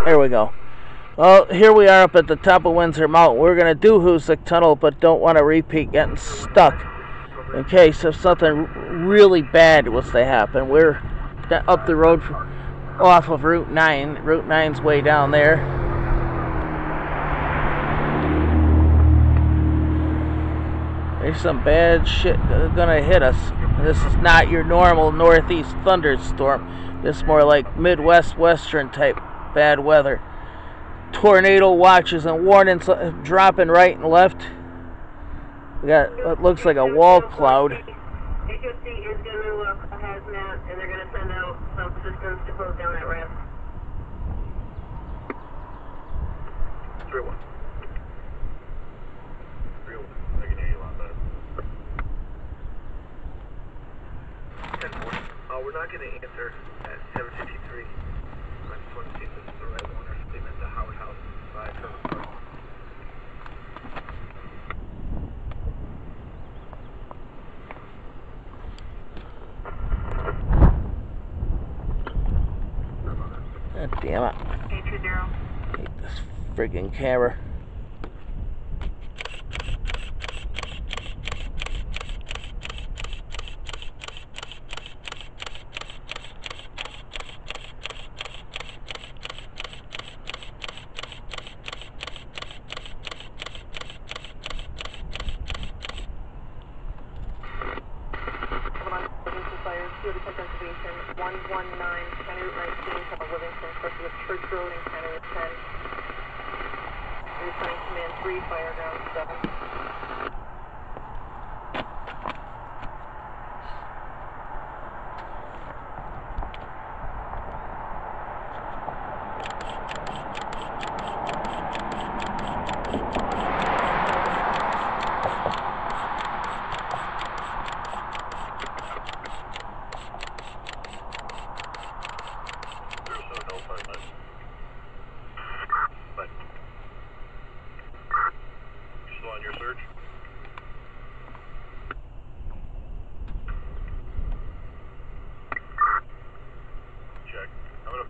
There we go. Well, here we are up at the top of Windsor Mountain. We're going to do Hoosick Tunnel, but don't want to repeat getting stuck in case if something really bad was to happen. We're up the road off of Route 9. Route 9's way down there. There's some bad shit going to hit us. This is not your normal northeast thunderstorm. This is more like Midwest Western type bad weather. Tornado watches and warnings dropping right and left. We got what looks like a wall cloud. HOC is going to look a hazmat, and they're going to send out some systems to close down that ramp. 3-1. 3-1. I can hear you a lot better. 10-4. We're not going to answer at 7:53. I just want to see if this is the right one or something at the Howard House by Trevor Park. God damn it. 820. Hate this friggin' camera. Conservation 119, County Route 19, South Livingston, close to Church Road and County Route 10. Returning command 3, fire ground 7.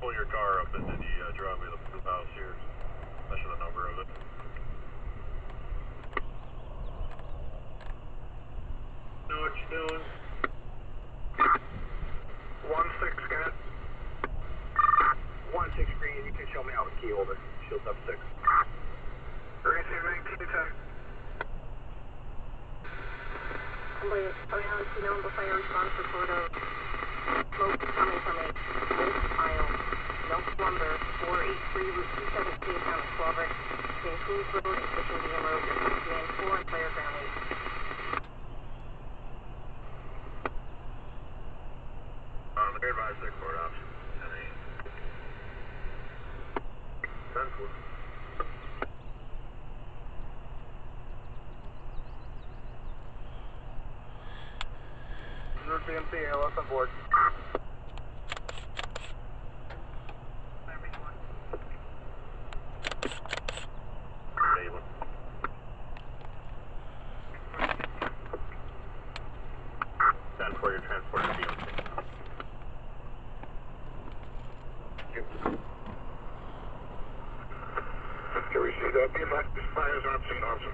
Pull your car up into the driveway of the house here. That's the number of it. Know what you're doing? 1-6, got it. 1-6 green, you can show me out the key holder. Shields up 6. Race 1910. Somebody on the number fire response report of smoke coming from a old pile. Milk Lumber, 483 Route 217, town of Clover, between Coons Road and Fishing Dam Road, command 4 and fire ground 8. They're advised their court option. 10-4. Route BMC, ALS on board. For your transport to BMC. Can we see that? BMC fires on scene, officer.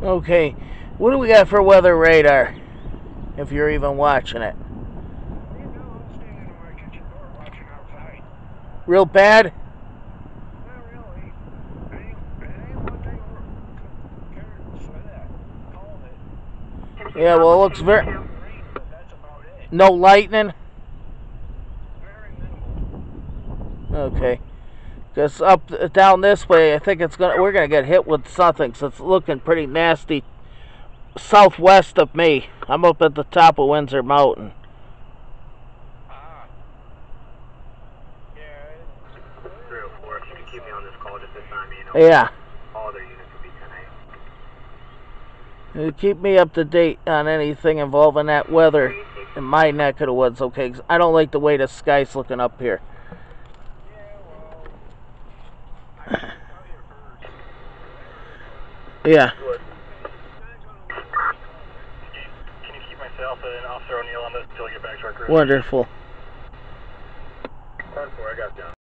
Okay, what do we got for weather radar? If you're even watching it. Real bad? Not really. Yeah, well, it looks very... No lightning? Okay. Just down this way, I think we're gonna get hit with something, so it's looking pretty nasty. Southwest of me. I'm up at the top of Windsor Mountain. Yeah. 304, if you can keep me on this call just this time, you know. Yeah. All other units will be 10 a.m. Keep me up to date on anything involving that weather in my neck of the woods, okay? 'Cause I don't like the way the sky's looking up here. Yeah. Good. Can you keep myself and Officer O'Neill on this until I get back to our crew? Wonderful. Part 4, I got John.